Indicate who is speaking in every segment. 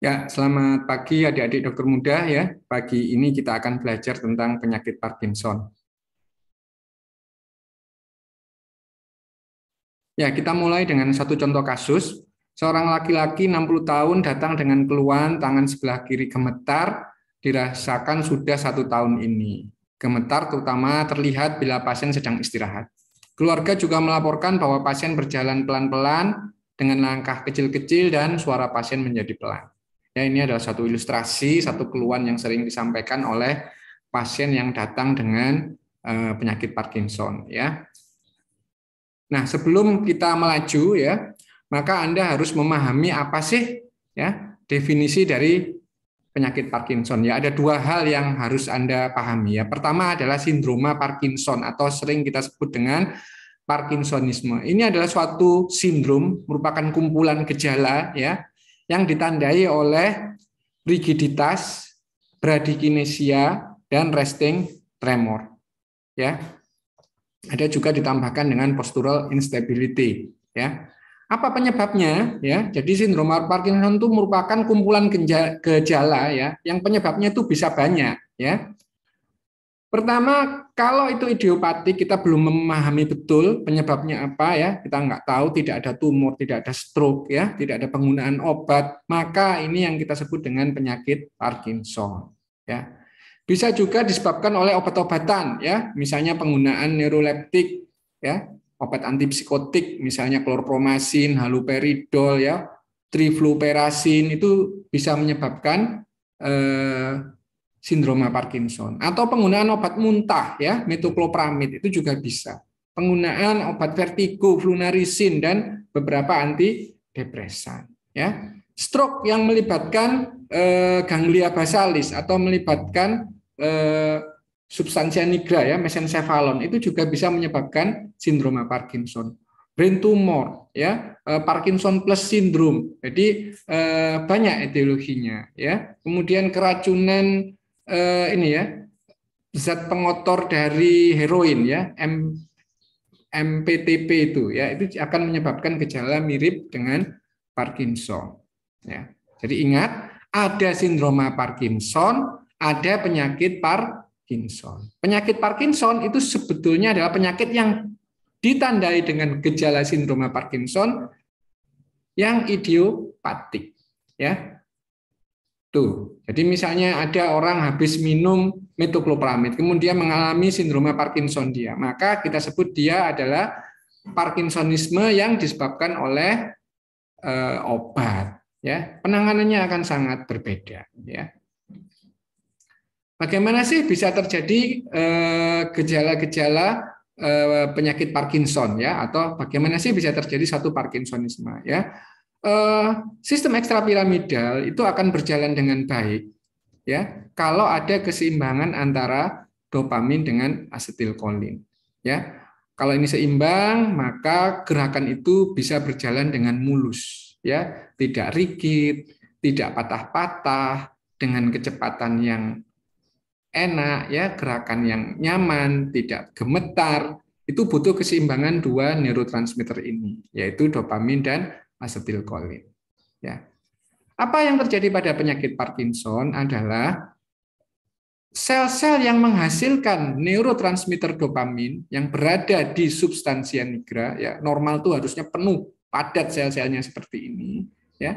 Speaker 1: Ya, selamat pagi adik-adik dokter muda ya. Pagi ini kita akan belajar tentang penyakit Parkinson. Ya, kita mulai dengan satu contoh kasus. Seorang laki-laki 60 tahun datang dengan keluhan tangan sebelah kiri gemetar, dirasakan sudah 1 tahun ini. Gemetar terutama terlihat bila pasien sedang istirahat. Keluarga juga melaporkan bahwa pasien berjalan pelan-pelan dengan langkah kecil-kecil dan suara pasien menjadi pelan. Ya, ini adalah satu ilustrasi, satu keluhan yang sering disampaikan oleh pasien yang datang dengan penyakit Parkinson. Ya. Nah, sebelum kita melaju ya, maka Anda harus memahami apa sih ya definisi dari penyakit Parkinson. Ya, ada dua hal yang harus Anda pahami. Ya, pertama adalah sindroma Parkinson atau sering kita sebut dengan Parkinsonisme. Ini adalah suatu sindrom, merupakan kumpulan gejala ya yang ditandai oleh rigiditas, bradykinesia, dan resting tremor. Ya, ada juga ditambahkan dengan postural instability. Ya, apa penyebabnya? Ya, jadi sindrom Parkinson itu merupakan kumpulan gejala ya, yang penyebabnya itu bisa banyak. Ya, pertama, kalau itu idiopatik, kita belum memahami betul penyebabnya apa ya, kita nggak tahu, tidak ada tumor, tidak ada stroke ya, tidak ada penggunaan obat, maka ini yang kita sebut dengan penyakit Parkinson. Ya, bisa juga disebabkan oleh obat-obatan ya, misalnya penggunaan neuroleptik ya, obat antipsikotik, misalnya klorpromasin, haloperidol ya, trifluperasin itu bisa menyebabkan sindroma Parkinson, atau penggunaan obat muntah ya, metoclopramid itu juga bisa. Penggunaan obat vertigo, flunarisin dan beberapa antidepresan ya. Stroke yang melibatkan ganglia basalis atau melibatkan substansia nigra ya, mesencephalon itu juga bisa menyebabkan sindroma Parkinson. Brain tumor ya, Parkinson plus syndrome. Jadi banyak etiologinya ya. Kemudian keracunan ini ya, zat pengotor dari heroin ya, MPTP itu ya, itu akan menyebabkan gejala mirip dengan Parkinson ya. Jadi ingat, ada sindroma Parkinson, ada penyakit Parkinson. Penyakit Parkinson itu sebetulnya adalah penyakit yang ditandai dengan gejala sindroma Parkinson yang idiopatik ya. Tuh, jadi misalnya ada orang habis minum metoclopramid, kemudian mengalami sindroma Parkinson dia, maka kita sebut dia adalah Parkinsonisme yang disebabkan oleh obat. Ya, penanganannya akan sangat berbeda. Ya. Bagaimana sih bisa terjadi gejala-gejala penyakit Parkinson ya, atau bagaimana sih bisa terjadi satu Parkinsonisme ya? Sistem ekstrapiramidal itu akan berjalan dengan baik ya kalau ada keseimbangan antara dopamin dengan asetilkolin ya. Kalau ini seimbang, maka gerakan itu bisa berjalan dengan mulus ya, tidak rigid, tidak patah-patah, dengan kecepatan yang enak ya, gerakan yang nyaman, tidak gemetar. Itu butuh keseimbangan dua neurotransmitter ini, yaitu dopamin dan asetilkolin. Ya. Apa yang terjadi pada penyakit Parkinson adalah sel-sel yang menghasilkan neurotransmitter dopamin yang berada di substansia nigra, ya normal itu harusnya penuh, padat sel-selnya seperti ini, ya.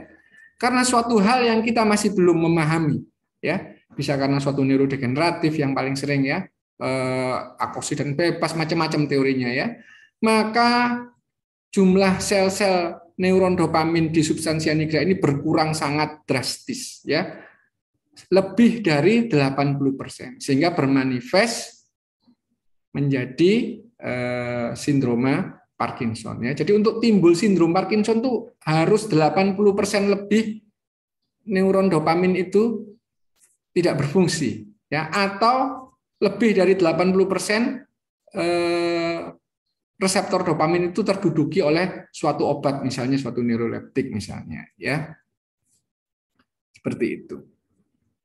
Speaker 1: Karena suatu hal yang kita masih belum memahami, ya, bisa karena suatu neurodegeneratif yang paling sering ya, akoksidan bebas, macam-macam teorinya ya, maka jumlah sel-sel neuron dopamin di substansia nigra ini berkurang sangat drastis ya. Lebih dari 80%, sehingga bermanifest menjadi sindroma Parkinson ya. Jadi untuk timbul sindrom Parkinson tuh harus 80% lebih neuron dopamin itu tidak berfungsi ya, atau lebih dari 80% reseptor dopamin itu terduduki oleh suatu obat, misalnya suatu neuroleptik misalnya ya. Seperti itu.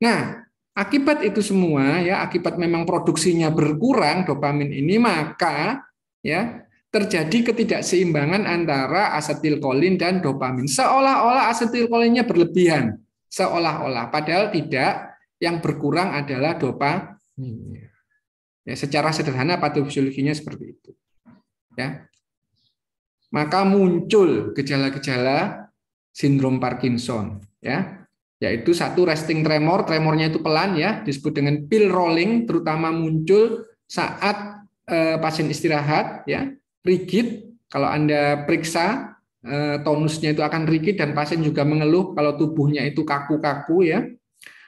Speaker 1: Nah, akibat itu semua ya, akibat memang produksinya berkurang dopamin ini, maka ya terjadi ketidakseimbangan antara asetilkolin dan dopamin. Seolah-olah asetilkolinnya berlebihan seolah-olah, padahal tidak. Yang berkurang adalah dopamin. Ya, secara sederhana patofisiologinya seperti itu. Ya. Maka muncul gejala-gejala sindrom Parkinson, ya, yaitu satu resting tremor, tremornya itu pelan, ya, disebut dengan pill rolling, terutama muncul saat pasien istirahat, ya, rigid. Kalau Anda periksa tonusnya itu akan rigid dan pasien juga mengeluh kalau tubuhnya itu kaku-kaku, ya.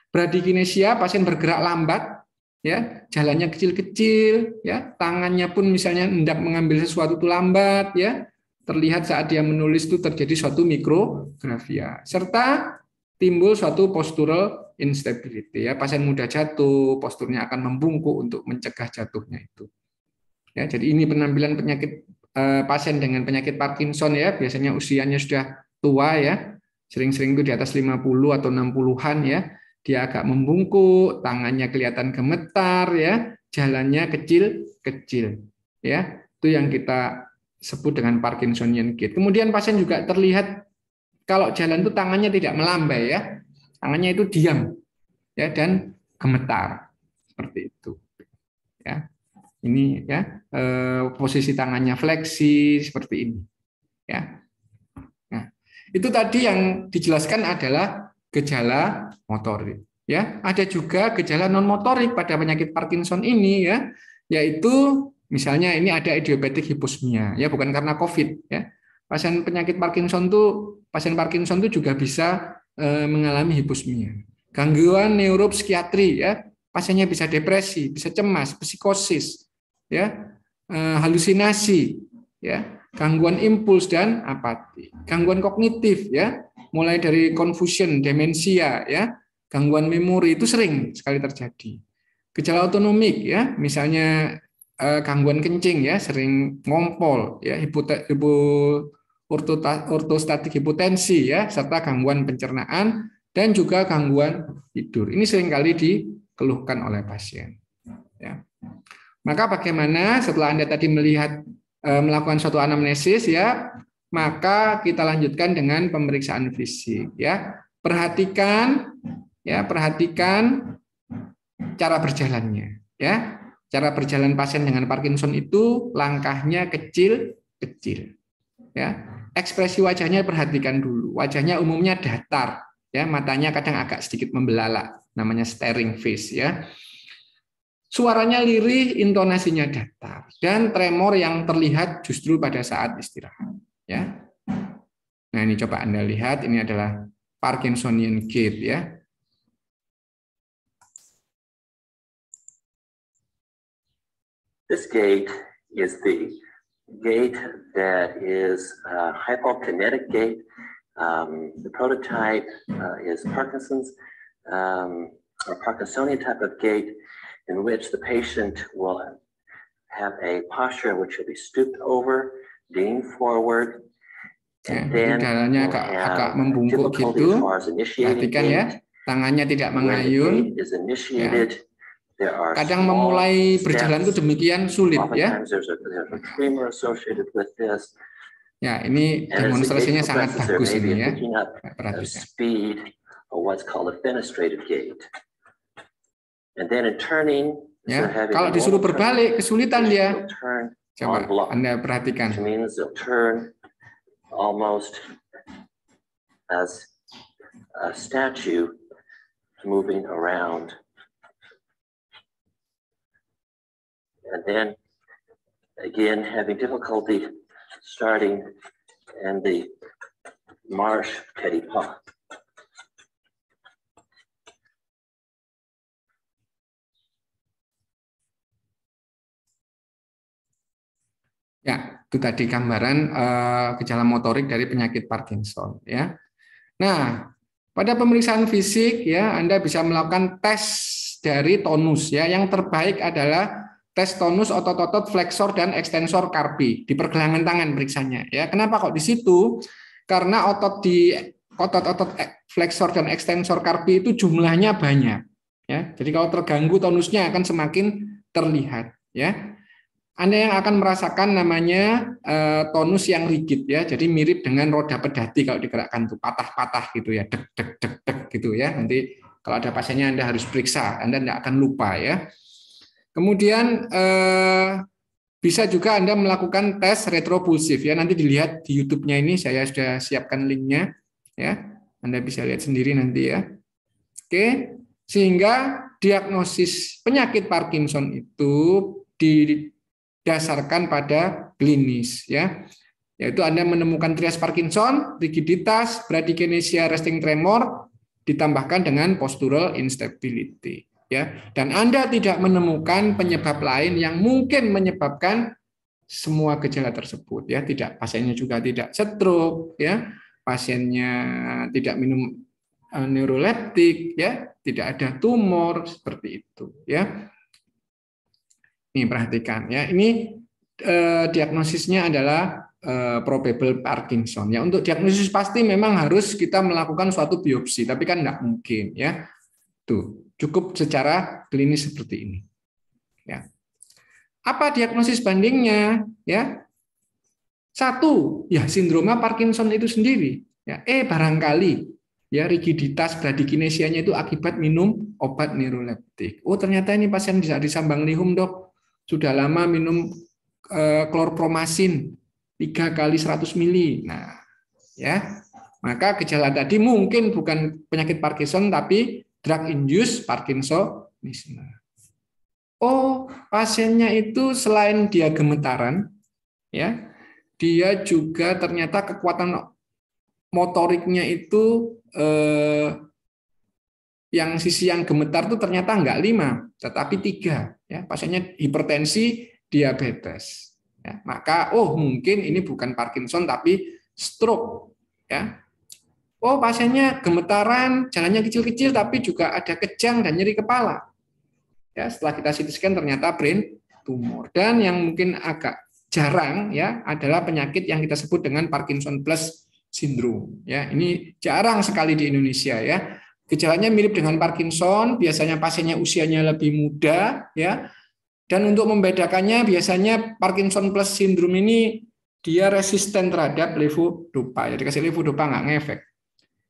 Speaker 1: Bradykinesia, pasien bergerak lambat, ya, jalannya kecil-kecil, ya, tangannya pun misalnya hendak mengambil sesuatu itu lambat, ya, terlihat saat dia menulis itu terjadi suatu mikrografia, serta timbul suatu postural instability, ya, pasien mudah jatuh, posturnya akan membungkuk untuk mencegah jatuhnya itu. Ya, jadi ini penampilan penyakit pasien dengan penyakit Parkinson, ya, biasanya usianya sudah tua, ya, sering-sering itu di atas 50 atau 60-an, ya. Dia agak membungkuk, tangannya kelihatan gemetar, ya, jalannya kecil-kecil, ya. Itu yang kita sebut dengan Parkinsonian gait. Kemudian pasien juga terlihat kalau jalan itu tangannya tidak melambai, ya. Tangannya itu diam, ya, dan gemetar. Seperti itu. Ya. Ini, ya, posisi tangannya fleksi seperti ini, ya. Nah, itu tadi yang dijelaskan adalah gejala motorik, ya. Ada juga gejala non motorik pada penyakit Parkinson ini, ya, yaitu misalnya ini ada idiopatik hiposmia, ya, bukan karena COVID, ya. Pasien Parkinson itu juga bisa mengalami hiposmia. Gangguan neuropsikiatri, ya, pasiennya bisa depresi, bisa cemas, psikosis, ya, halusinasi, ya, gangguan impuls dan apati, gangguan kognitif, ya, mulai dari confusion, demensia, ya, gangguan memori itu sering sekali terjadi. Gejala otonomik, ya, misalnya gangguan kencing, ya, sering ngompol, ya, ortostatik hipotensi, ya, serta gangguan pencernaan dan juga gangguan tidur. Ini seringkali dikeluhkan oleh pasien, ya. Maka bagaimana setelah Anda tadi melakukan suatu anamnesis, ya, maka kita lanjutkan dengan pemeriksaan fisik, ya. Perhatikan cara berjalannya, ya. Cara berjalan pasien dengan Parkinson itu langkahnya kecil-kecil, ya. Ekspresi wajahnya perhatikan dulu. Wajahnya umumnya datar, ya, matanya kadang agak sedikit membelalak, namanya staring face, ya. Suaranya lirih, intonasinya datar, dan tremor yang terlihat justru pada saat istirahat, ya. Nah, ini coba Anda lihat, ini adalah Parkinsonian gait, ya.
Speaker 2: This gait is the gait that is a hypokinetic gait. The prototype is Parkinson's or Parkinsonian type of gait, in which the patient will have a posture which will be stooped over, lean forward, and then
Speaker 1: agak membungkuk gitu. Perhatikan, ya, tangannya tidak mengayun. Ya. Kadang memulai berjalan itu demikian sulit, ya. Ya, ini demonstrasinya sangat bagus ini, ya. Perhatikan. Ya, kalau disuruh berbalik kesulitan dia. Coba Anda perhatikan.
Speaker 2: Almost as a statue moving around, and then again having difficulty starting in the marche petit pas.
Speaker 1: Ya, itu tadi gambaran gejala motorik dari penyakit Parkinson, ya. Nah, pada pemeriksaan fisik, ya, Anda bisa melakukan tes dari tonus, ya. Yang terbaik adalah tes tonus otot-otot flexor dan ekstensor carpi di pergelangan tangan periksanya, ya. Kenapa kok di situ? Karena otot-otot flexor dan ekstensor carpi itu jumlahnya banyak, ya. Jadi kalau terganggu tonusnya akan semakin terlihat, ya. Anda yang akan merasakan namanya tonus yang rigid, ya, jadi mirip dengan roda pedati kalau digerakkan tuh patah-patah gitu, ya, deg deg deg deg gitu ya. Nanti kalau ada pasiennya Anda harus periksa, Anda tidak akan lupa ya. Kemudian bisa juga Anda melakukan tes retropulsif ya. Nanti dilihat di YouTube-nya ini, saya sudah siapkan linknya ya. Anda bisa lihat sendiri nanti ya. Oke, sehingga diagnosis penyakit Parkinson itu didasarkan pada klinis ya. Yaitu Anda menemukan trias Parkinson, rigiditas, bradykinesia, resting tremor ditambahkan dengan postural instability. Ya, dan Anda tidak menemukan penyebab lain yang mungkin menyebabkan semua gejala tersebut ya, tidak, pasiennya juga tidak stroke ya, pasiennya tidak minum neuroleptik ya, tidak ada tumor seperti itu ya. Ini perhatikan ya, ini diagnosisnya adalah probable Parkinson ya. Untuk diagnosis pasti memang harus kita melakukan suatu biopsi, tapi kan nggak mungkin ya. Tuh, cukup secara klinis seperti ini. Ya. Apa diagnosis bandingnya? Ya, satu, ya sindroma Parkinson itu sendiri. Ya, barangkali ya rigiditas bradykinesianya itu akibat minum obat neuroleptik. Oh, ternyata ini pasien bisa disambang lihum, Dok. Sudah lama minum klorpromasin 3 kali 100 mili. Nah, ya, maka gejala tadi mungkin bukan penyakit Parkinson tapi drug-induced Parkinsonisme. Oh, pasiennya itu selain dia gemetaran, ya, dia juga ternyata kekuatan motoriknya itu yang sisi yang gemetar itu ternyata enggak 5, tetapi 3. Ya, pasiennya hipertensi, diabetes. Ya, maka, mungkin ini bukan Parkinson tapi stroke. Ya. Oh, pasiennya gemetaran, jalannya kecil-kecil, tapi juga ada kejang dan nyeri kepala. Ya, setelah kita CT scan ternyata brain tumor. Dan yang mungkin agak jarang ya adalah penyakit yang kita sebut dengan Parkinson plus syndrome. Ya, ini jarang sekali di Indonesia ya. Gejalanya mirip dengan Parkinson, biasanya pasiennya usianya lebih muda ya. Dan untuk membedakannya biasanya Parkinson plus syndrome ini dia resisten terhadap levodopa. Jadi kasih levodopa nggak ngefek.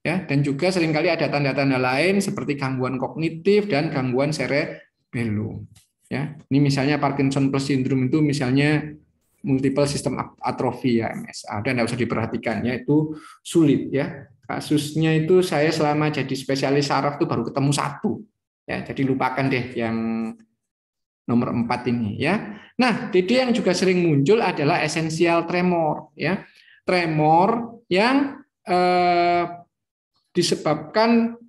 Speaker 1: Ya, dan juga seringkali ada tanda-tanda lain seperti gangguan kognitif dan gangguan cerebellum. Ya, ini misalnya Parkinson plus syndrome itu misalnya multiple system atrophy ya, MSA, dan tidak usah diperhatikan ya, itu sulit ya. Kasusnya itu saya selama jadi spesialis saraf itu baru ketemu 1. Ya, jadi lupakan deh yang nomor 4 ini ya. Nah, TD yang juga sering muncul adalah essential tremor ya. Tremor yang disebabkan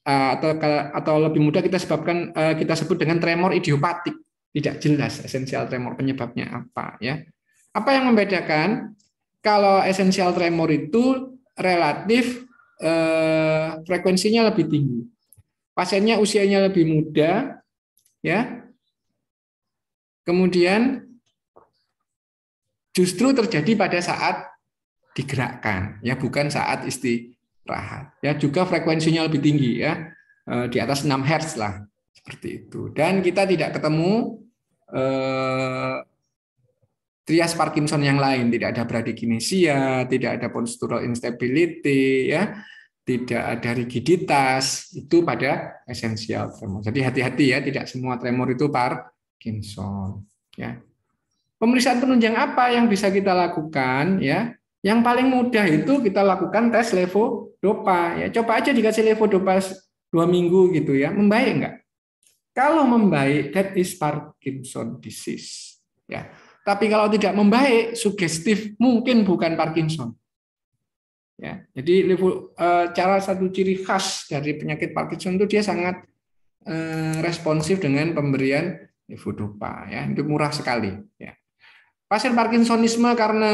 Speaker 1: atau lebih mudah kita sebut dengan tremor idiopatik, tidak jelas esensial tremor penyebabnya apa ya. Apa yang membedakan? Kalau esensial tremor itu relatif frekuensinya lebih tinggi, pasiennya usianya lebih muda ya, kemudian justru terjadi pada saat digerakkan ya, bukan saat istirahat ya. Juga frekuensinya lebih tinggi ya, di atas 6 Hz lah seperti itu. Dan kita tidak ketemu trias Parkinson yang lain, tidak ada bradykinesia, tidak ada postural instability ya, tidak ada rigiditas, itu pada essential tremor. Jadi hati-hati ya, tidak semua tremor itu Parkinson ya. Pemeriksaan penunjang apa yang bisa kita lakukan ya? Yang paling mudah itu kita lakukan tes levodopa ya. Coba aja dikasih levodopa 2 minggu gitu ya, membaik enggak? Kalau membaik, that is Parkinson disease ya. Tapi kalau tidak membaik, sugestif, mungkin bukan Parkinson. Ya, jadi cara satu ciri khas dari penyakit Parkinson itu dia sangat responsif dengan pemberian levodopa ya. Itu murah sekali ya. Pasien Parkinsonisme karena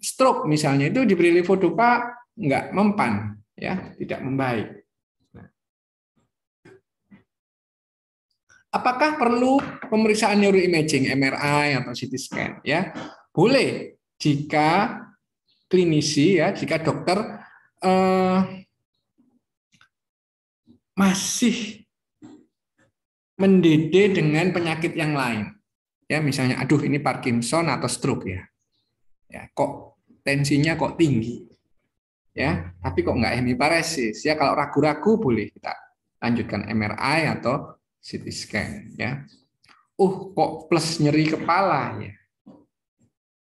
Speaker 1: stroke misalnya itu diberi levodopa enggak mempan ya, tidak membaik. Apakah perlu pemeriksaan neuroimaging, MRI atau CT scan? Ya, boleh jika klinisi ya, jika dokter masih mendede dengan penyakit yang lain. Ya, misalnya, aduh ini Parkinson atau stroke ya. Ya, kok tensinya kok tinggi. ya, tapi kok nggak hemiparesis ya. Kalau ragu-ragu boleh kita lanjutkan MRI atau CT scan ya. Kok plus nyeri kepala ya,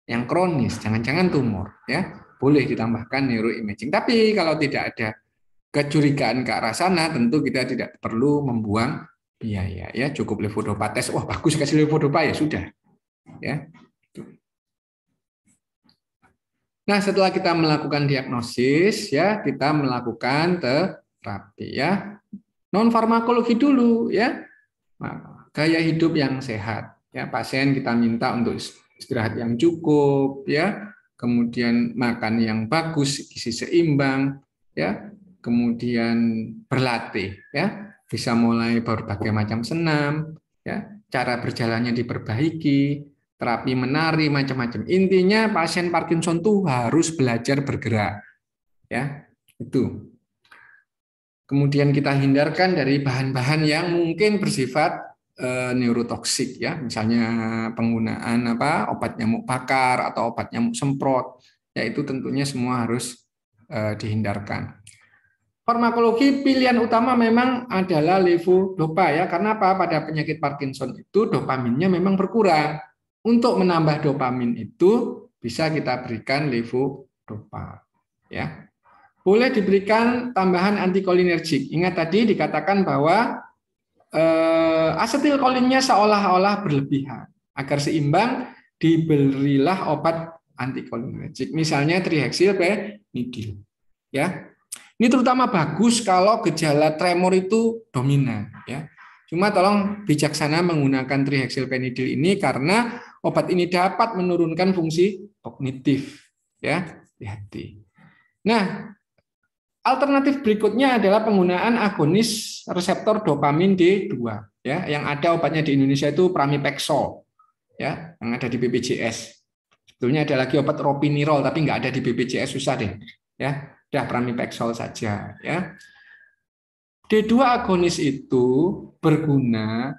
Speaker 1: yang kronis, jangan-jangan tumor ya, boleh ditambahkan neuroimaging. Tapi kalau tidak ada kecurigaan ke arah sana, tentu kita tidak perlu membuang biaya ya, cukup levodopa tes. Wah bagus kasih levodopa ya sudah ya. Nah, setelah kita melakukan diagnosis ya, kita melakukan terapi ya. Non farmakologi dulu ya. Nah, gaya hidup yang sehat ya, pasien kita minta untuk istirahat yang cukup ya, kemudian makan yang bagus, gizi seimbang ya, kemudian berlatih ya, bisa mulai berbagai macam senam ya, cara berjalannya diperbaiki, terapi menari macam-macam. Intinya pasien Parkinson tuh harus belajar bergerak ya, itu. Kemudian kita hindarkan dari bahan-bahan yang mungkin bersifat neurotoksik ya, misalnya penggunaan obat nyamuk bakar atau obat nyamuk semprot, ya itu tentunya semua harus dihindarkan. Farmakologi pilihan utama memang adalah levodopa ya, karena apa? Pada penyakit Parkinson itu dopaminnya memang berkurang. Untuk menambah dopamin itu bisa kita berikan levodopa ya. Boleh diberikan tambahan antikolinergik. Ingat tadi dikatakan bahwa asetilkolinnya seolah-olah berlebihan. Agar seimbang, diberilah obat antikolinergik. Misalnya triheksilpenidil. Ya, ini terutama bagus kalau gejala tremor itu dominan. Ya, cuma tolong bijaksana menggunakan triheksilpenidil ini karena obat ini dapat menurunkan fungsi kognitif. Ya, hati-hati. Nah, alternatif berikutnya adalah penggunaan agonis reseptor dopamin D2 ya, yang ada obatnya di Indonesia itu pramipexole ya, yang ada di BPJS. Sebetulnya ada lagi obat ropinirol tapi nggak ada di BPJS, susah deh ya. Udah pramipexole saja ya. D2 agonis itu berguna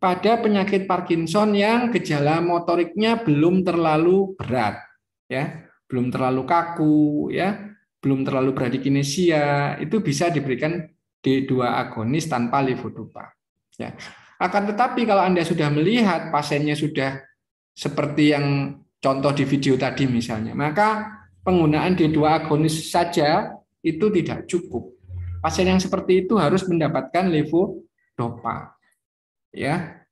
Speaker 1: pada penyakit Parkinson yang gejala motoriknya belum terlalu berat ya, belum terlalu kaku ya, belum terlalu bradikinesia, itu bisa diberikan D2 agonis tanpa levodopa. Ya. Akan tetapi kalau Anda sudah melihat pasiennya sudah seperti yang contoh di video tadi misalnya, maka penggunaan D2 agonis saja itu tidak cukup. Pasien yang seperti itu harus mendapatkan levodopa. Ya.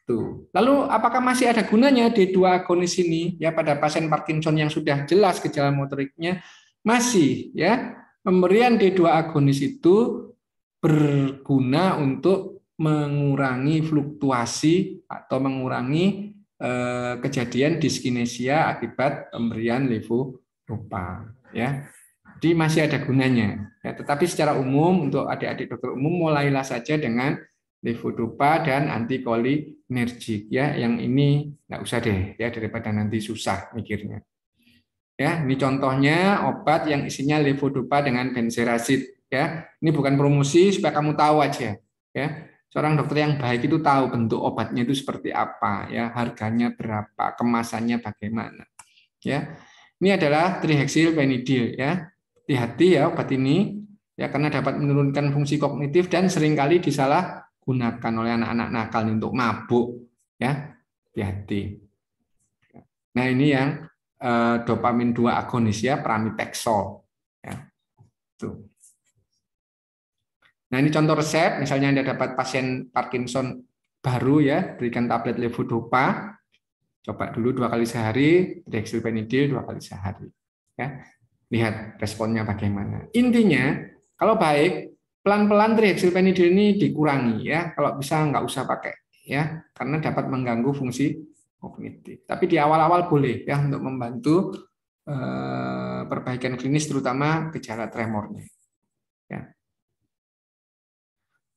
Speaker 1: Tuh. Lalu apakah masih ada gunanya D2 agonis ini ya pada pasien Parkinson yang sudah jelas gejala motoriknya? Masih ya, pemberian D2 agonis itu berguna untuk mengurangi fluktuasi atau mengurangi kejadian diskinesia akibat pemberian levodopa ya. Jadi masih ada gunanya ya, tetapi secara umum untuk adik-adik dokter umum mulailah saja dengan levodopa dan antikolinergik ya, yang ini nggak usah deh ya, daripada nanti susah mikirnya. Ya, ini contohnya obat yang isinya levodopa dengan benserazid ya. Ini bukan promosi, supaya kamu tahu aja ya. Seorang dokter yang baik itu tahu bentuk obatnya itu seperti apa ya, harganya berapa, kemasannya bagaimana. Ya. Ini adalah triheksilpenidil ya. Hati-hati ya obat ini ya, karena dapat menurunkan fungsi kognitif dan seringkali disalahgunakan oleh anak-anak nakal untuk mabuk ya. Hati-hati. Nah, ini yang dopamin 2 agonis ya, pramipexole ya. Tuh. Nah, ini contoh resep, misalnya Anda dapat pasien Parkinson baru ya, berikan tablet levodopa, coba dulu 2 kali sehari, triheksilpenidil 2 kali sehari ya. Lihat responnya bagaimana. Intinya kalau baik, pelan-pelan triheksilpenidil ini dikurangi ya, kalau bisa nggak usah pakai ya, karena dapat mengganggu fungsi kognitif. Tapi di awal-awal boleh ya, untuk membantu perbaikan klinis terutama gejala tremornya. Ya.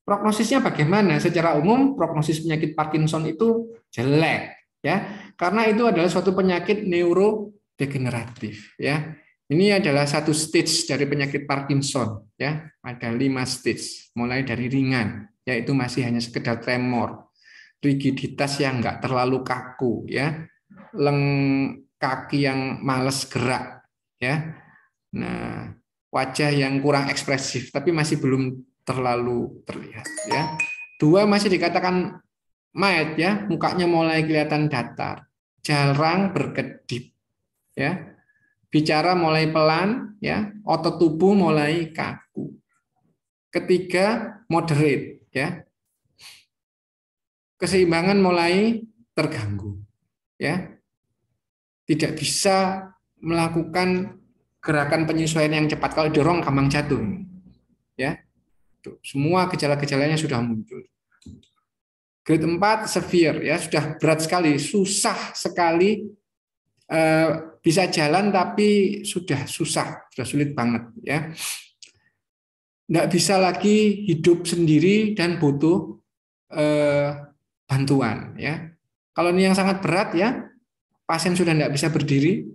Speaker 1: Prognosisnya bagaimana? Secara umum prognosis penyakit Parkinson itu jelek ya, karena itu adalah suatu penyakit neurodegeneratif ya. Ini adalah satu stage dari penyakit Parkinson ya, ada 5 stage, mulai dari ringan yaitu masih hanya sekedar tremor, rigiditas yang enggak terlalu kaku ya, kaki yang malas gerak ya. Nah, wajah yang kurang ekspresif, tapi masih belum terlalu terlihat. Ya. 2 masih dikatakan mild, ya, mukanya mulai kelihatan datar, jarang berkedip, ya, bicara mulai pelan, ya, otot tubuh mulai kaku. Ketiga, moderate, ya, keseimbangan mulai terganggu, ya, tidak bisa melakukan gerakan penyesuaian yang cepat. Kalau dorong gampang jatuh, ya. Semua gejala-gejalanya sudah muncul. Grade 4 severe, ya, sudah berat sekali, susah sekali, bisa jalan tapi sudah susah, sudah sulit banget, ya. Nggak bisa lagi hidup sendiri dan butuh bantuan, ya. Kalau ini yang sangat berat, ya, pasien sudah nggak bisa berdiri,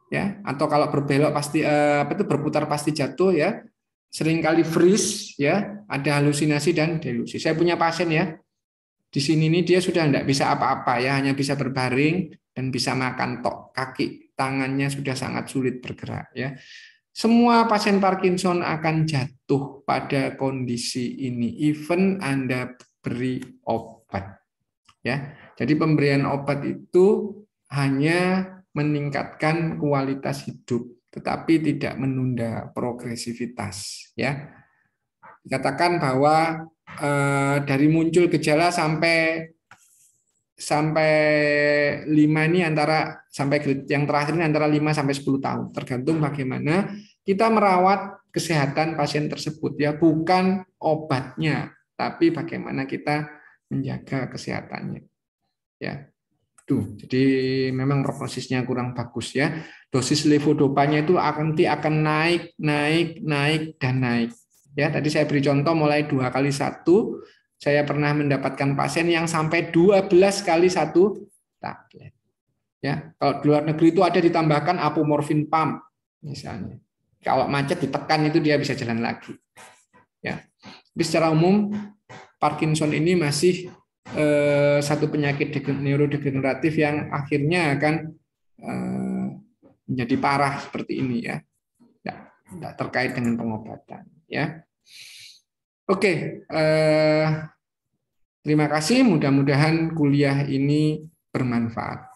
Speaker 1: ya, atau kalau berbelok pasti berputar pasti jatuh, ya. Seringkali freeze, ya, ada halusinasi dan delusi. Saya punya pasien, ya, di sini ini dia sudah tidak bisa apa-apa, ya, hanya bisa berbaring dan bisa makan tok, kaki tangannya sudah sangat sulit bergerak, ya. Semua pasien Parkinson akan jatuh pada kondisi ini, even Anda beri obat, ya. Jadi pemberian obat itu hanya meningkatkan kualitas hidup, tetapi tidak menunda progresivitas, ya. Dikatakan bahwa dari muncul gejala sampai 5 ini antara sampai yang terakhir ini antara 5 sampai 10 tahun, tergantung bagaimana kita merawat kesehatan pasien tersebut, ya, bukan obatnya, tapi bagaimana kita menjaga kesehatannya, ya. Jadi memang prognosisnya kurang bagus, ya. Dosis levodopanya itu nanti akan naik dan naik. Ya, tadi saya beri contoh mulai 2 kali 1. Saya pernah mendapatkan pasien yang sampai 12 kali 1 tablet. Ya, kalau di luar negeri itu ada ditambahkan apomorfin pump misalnya. Kalau macet ditekan itu dia bisa jalan lagi. Ya. Tapi secara umum Parkinson ini masih satu penyakit neurodegeneratif yang akhirnya akan menjadi parah seperti ini, ya. Tidak terkait dengan pengobatan, ya. Oke, terima kasih. Mudah-mudahan kuliah ini bermanfaat.